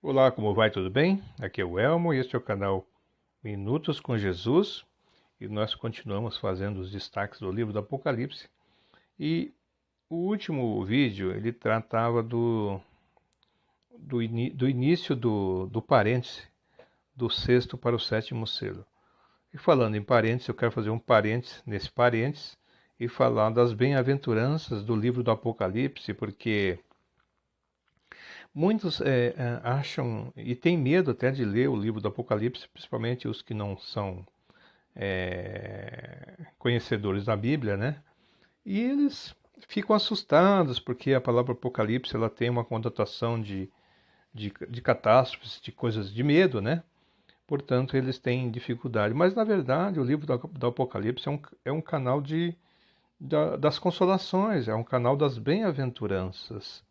Olá, como vai? Tudo bem? Aqui é o Elmo e este é o canal Minutos com Jesus e nós continuamos fazendo os destaques do livro do Apocalipse. E o último vídeo ele tratava do início do parêntese do sexto para o sétimo selo. E falando em parêntese, eu quero fazer um parêntese nesse parêntese e falar das bem-aventuranças do livro do Apocalipse, porque muitos acham e têm medo até de ler o livro do Apocalipse, principalmente os que não são conhecedores da Bíblia, né? E eles ficam assustados porque a palavra Apocalipse ela tem uma conotação de catástrofes, de coisas de medo, né? Portanto, eles têm dificuldade. Mas, na verdade, o livro do Apocalipse é um canal das consolações, é um canal das bem-aventuranças.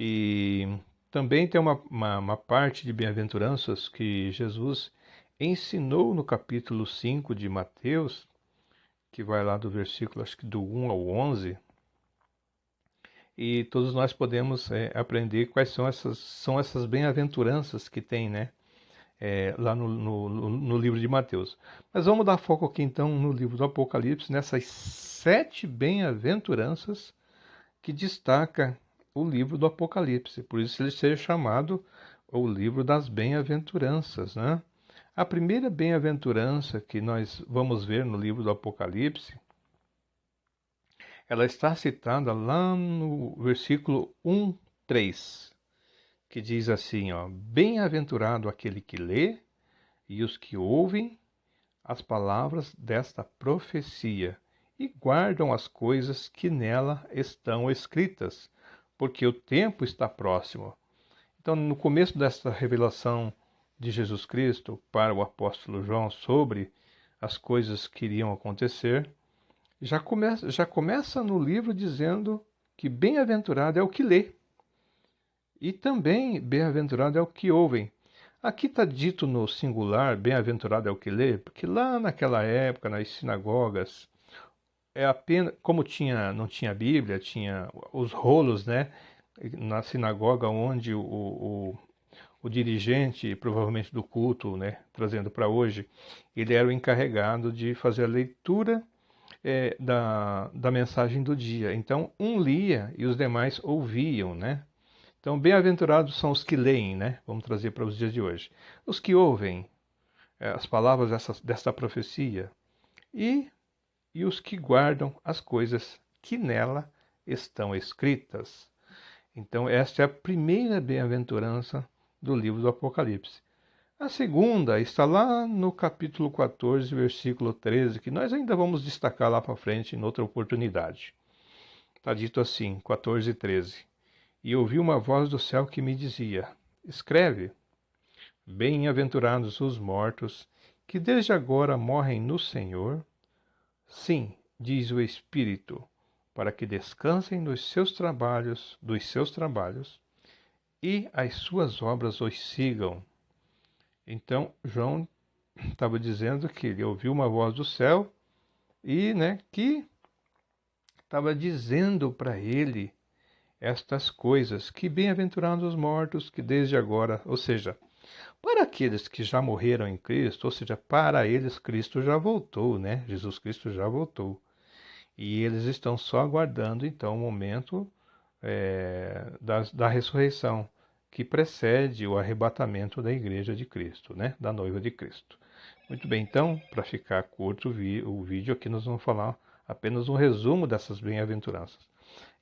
E também tem uma parte de bem-aventuranças que Jesus ensinou no capítulo 5 de Mateus, que vai lá do versículo, acho que do 1 ao 11, e todos nós podemos aprender quais são essas bem-aventuranças que tem, né, lá no livro de Mateus. Mas vamos dar foco aqui então no livro do Apocalipse, nessas 7 bem-aventuranças que destaca o livro do Apocalipse. Por isso ele seja chamado o livro das bem-aventuranças, né? A primeira bem-aventurança que nós vamos ver no livro do Apocalipse, ela está citada lá no versículo 1:3, que diz assim, ó: Bem-aventurado aquele que lê e os que ouvem as palavras desta profecia e guardam as coisas que nela estão escritas, porque o tempo está próximo. Então, no começo desta revelação de Jesus Cristo para o apóstolo João sobre as coisas que iriam acontecer, já começa no livro dizendo que bem-aventurado é o que lê e também bem-aventurado é o que ouvem. Aqui está dito no singular, bem-aventurado é o que lê, porque lá naquela época, nas sinagogas, é apenas, como não tinha Bíblia, tinha os rolos, né? Na sinagoga onde o dirigente, provavelmente do culto, né, trazendo para hoje, ele era o encarregado de fazer a leitura da mensagem do dia. Então, um lia e os demais ouviam, né? Então, bem-aventurados são os que leem, né? Vamos trazer para os dias de hoje. Os que ouvem as palavras dessa profecia e, e os que guardam as coisas que nela estão escritas. Então, esta é a primeira bem-aventurança do livro do Apocalipse. A segunda está lá no capítulo 14, versículo 13, que nós ainda vamos destacar lá para frente em outra oportunidade. Está dito assim, 14 e 13. E ouvi uma voz do céu que me dizia: Escreve, bem-aventurados os mortos, que desde agora morrem no Senhor. Sim, diz o Espírito, para que descansem dos seus trabalhos, e as suas obras os sigam. Então, João estava dizendo que ele ouviu uma voz do céu e, né, que estava dizendo para ele estas coisas, que bem-aventurados os mortos que desde agora, ou seja, para aqueles que já morreram em Cristo, ou seja, para eles Cristo já voltou, né? Jesus Cristo já voltou. E eles estão só aguardando então o momento da ressurreição, que precede o arrebatamento da igreja de Cristo, né? Da noiva de Cristo. Muito bem, então, para ficar curto o vídeo, aqui nós vamos falar apenas um resumo dessas bem-aventuranças.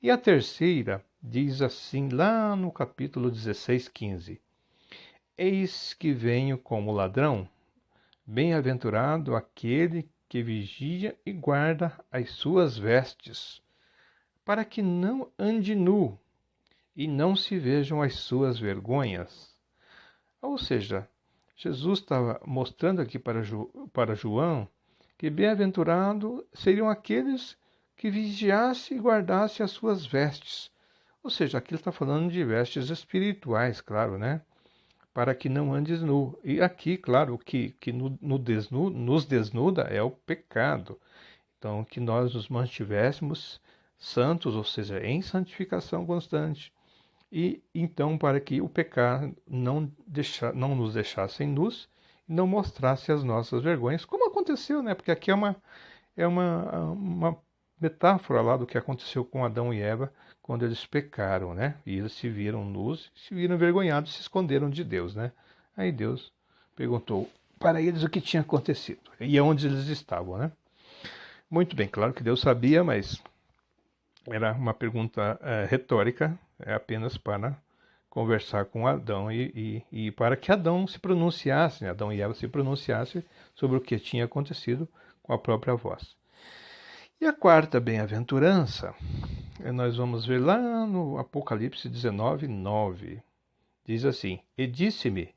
E a terceira diz assim, lá no capítulo 16:15: Eis que venho como ladrão, bem-aventurado aquele que vigia e guarda as suas vestes, para que não ande nu e não se vejam as suas vergonhas. Ou seja, Jesus estava mostrando aqui para João que bem-aventurado seriam aqueles que vigiassem e guardassem as suas vestes. Ou seja, aqui ele está falando de vestes espirituais, claro, né? Para que não andes nu. E aqui, claro, o que nos desnuda é o pecado. Então, que nós nos mantivéssemos santos, ou seja, em santificação constante. e então para que o pecado não nos deixasse nus e não mostrasse as nossas vergonhas, como aconteceu, né? Porque aqui é uma metáfora lá do que aconteceu com Adão e Eva quando eles pecaram, né? E eles se viram nus, se viram envergonhados, se esconderam de Deus, né? Aí Deus perguntou para eles o que tinha acontecido e onde eles estavam, né? Muito bem, claro que Deus sabia, mas era uma pergunta retórica, apenas para conversar com Adão e para que Adão se pronunciasse, né? Adão e Eva se pronunciassem sobre o que tinha acontecido com a própria voz. E a quarta bem-aventurança, nós vamos ver lá no Apocalipse 19, 9. Diz assim: E disse-me,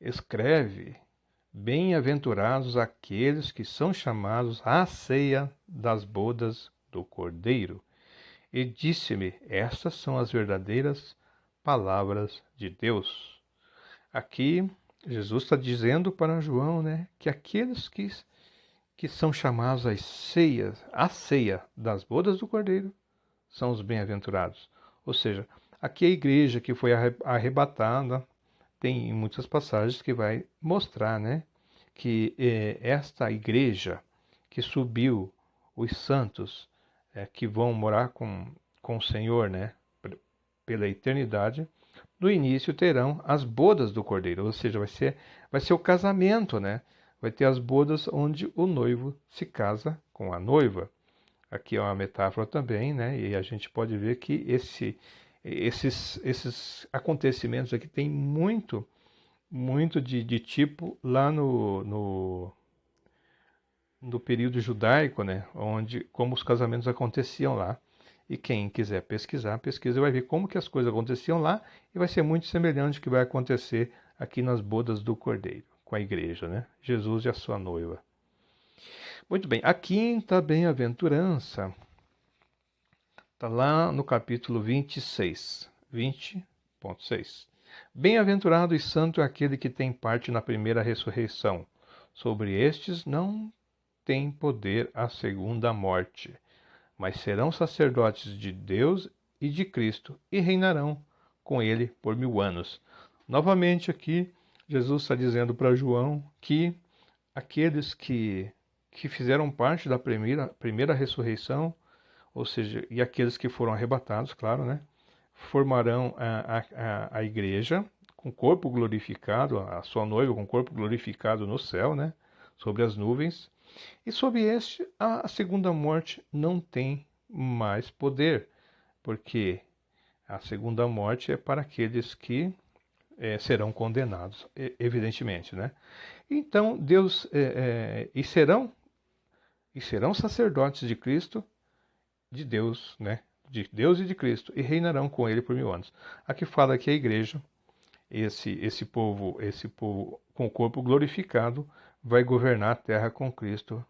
escreve, bem-aventurados aqueles que são chamados à ceia das bodas do Cordeiro. E disse-me, estas são as verdadeiras palavras de Deus. Aqui, Jesus está dizendo para João, né, que aqueles que são chamados à ceia das bodas do Cordeiro são os bem-aventurados. Ou seja, aqui a igreja que foi arrebatada, tem muitas passagens que vai mostrar, né, que esta igreja que subiu, os santos que vão morar com o Senhor, né, pela eternidade, no início terão as bodas do Cordeiro, ou seja, vai ser o casamento, né? Vai ter as bodas onde o noivo se casa com a noiva. Aqui é uma metáfora também, né? E a gente pode ver que esses acontecimentos aqui tem muito de tipo lá no período judaico, né? Como os casamentos aconteciam lá. E quem quiser pesquisa e vai ver como que as coisas aconteciam lá e vai ser muito semelhante ao que vai acontecer aqui nas bodas do Cordeiro, com a igreja, né? Jesus e a sua noiva. Muito bem, a quinta bem-aventurança está lá no capítulo 26, 20.6. Bem-aventurado e santo é aquele que tem parte na primeira ressurreição. Sobre estes não tem poder a segunda morte, mas serão sacerdotes de Deus e de Cristo e reinarão com ele por 1000 anos. Novamente aqui, Jesus está dizendo para João que aqueles que fizeram parte da primeira ressurreição, ou seja, e aqueles que foram arrebatados, claro, né, formarão a igreja com corpo glorificado, a sua noiva com corpo glorificado no céu, né, sobre as nuvens. E sobre este, a segunda morte não tem mais poder, porque a segunda morte é para aqueles que serão condenados, evidentemente, né? Então Deus e serão sacerdotes de Cristo, de Deus, né? De Deus e de Cristo, e reinarão com Ele por 1000 anos. Aqui fala que a igreja, esse povo com o corpo glorificado, vai governar a terra com Cristo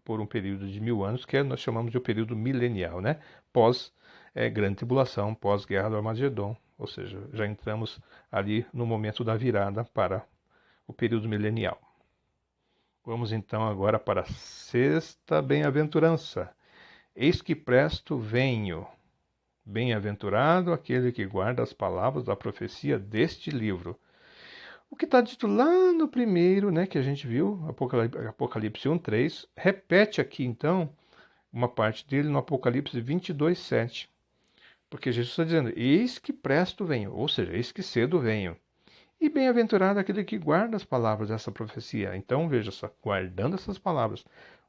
por um período de 1000 anos, que nós chamamos de o período milenial, né? Pós grande tribulação, pós guerra do Armagedon, ou seja, já entramos ali no momento da virada para o período milenial. Vamos então agora para a sexta bem-aventurança. Eis que presto venho. Bem-aventurado aquele que guarda as palavras da profecia deste livro. O que está dito lá no primeiro, né, que a gente viu, Apocalipse 1:3, repete aqui então uma parte dele no Apocalipse 22:7. Porque Jesus está dizendo, eis que presto venho, ou seja, eis que cedo venho. E bem-aventurado aquele que guarda as palavras dessa profecia. Então, veja só, guardando essas palavras.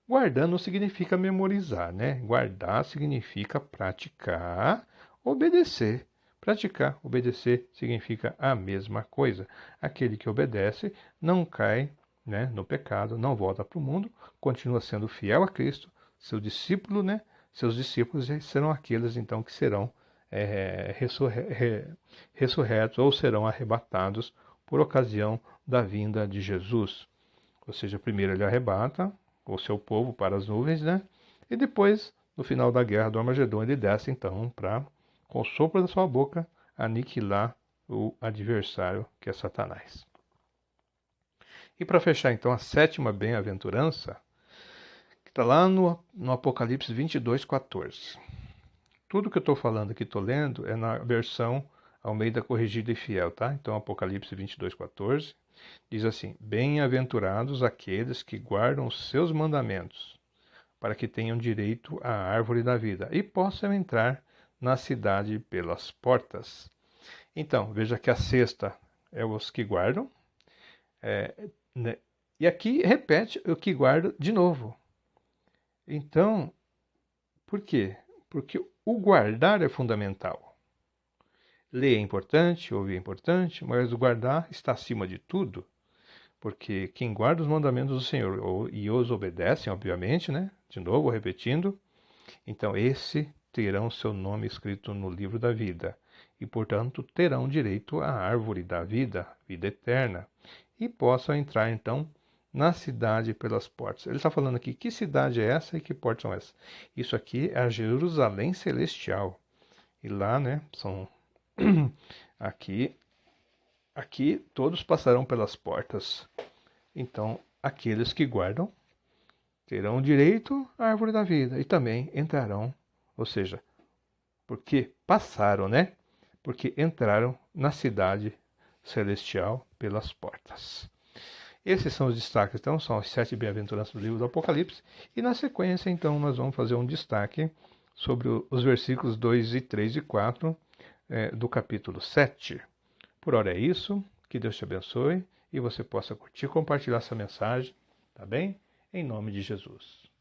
Guardando não significa memorizar, né? Guardar significa praticar, obedecer. Praticar, obedecer significa a mesma coisa. Aquele que obedece não cai, né, no pecado, não volta para o mundo, continua sendo fiel a Cristo, seu discípulo, né? Seus discípulos serão aqueles então que serão ressurretos ou serão arrebatados por ocasião da vinda de Jesus. Ou seja, primeiro ele arrebata o seu povo para as nuvens, né? E depois, no final da guerra do Armagedon, ele desce então para, com o sopro da sua boca, aniquilar o adversário, que é Satanás. E para fechar então a sétima bem-aventurança, que está lá no Apocalipse 22:14. Tudo que eu estou falando aqui, estou lendo, é na versão Almeida Corrigida e Fiel, tá? Então, Apocalipse 22:14 diz assim: Bem-aventurados aqueles que guardam os seus mandamentos, para que tenham direito à árvore da vida e possam entrar na cidade pelas portas. Então, veja que a sexta é os que guardam, né? E aqui repete o que guarda de novo. Então, por quê? Porque o guardar é fundamental. Ler é importante, ouvir é importante, mas o guardar está acima de tudo, porque quem guarda os mandamentos do Senhor e os obedecem, obviamente, né? De novo, repetindo, então esse terão seu nome escrito no livro da vida e, portanto, terão direito à árvore da vida, vida eterna, e possam entrar, então, na cidade pelas portas. Ele está falando aqui, que cidade é essa e que portas são essas? Isso aqui é a Jerusalém Celestial. E lá, né, são... aqui todos passarão pelas portas. Então, aqueles que guardam terão direito à árvore da vida e também entrarão, ou seja, porque passaram, né? Porque entraram na cidade celestial pelas portas. Esses são os destaques, então, são as 7 bem-aventuranças do livro do Apocalipse. E na sequência, então, nós vamos fazer um destaque sobre os versículos 2 e 3 e 4 do capítulo 7. Por hora é isso, que Deus te abençoe e você possa curtir e compartilhar essa mensagem, tá bem? Em nome de Jesus.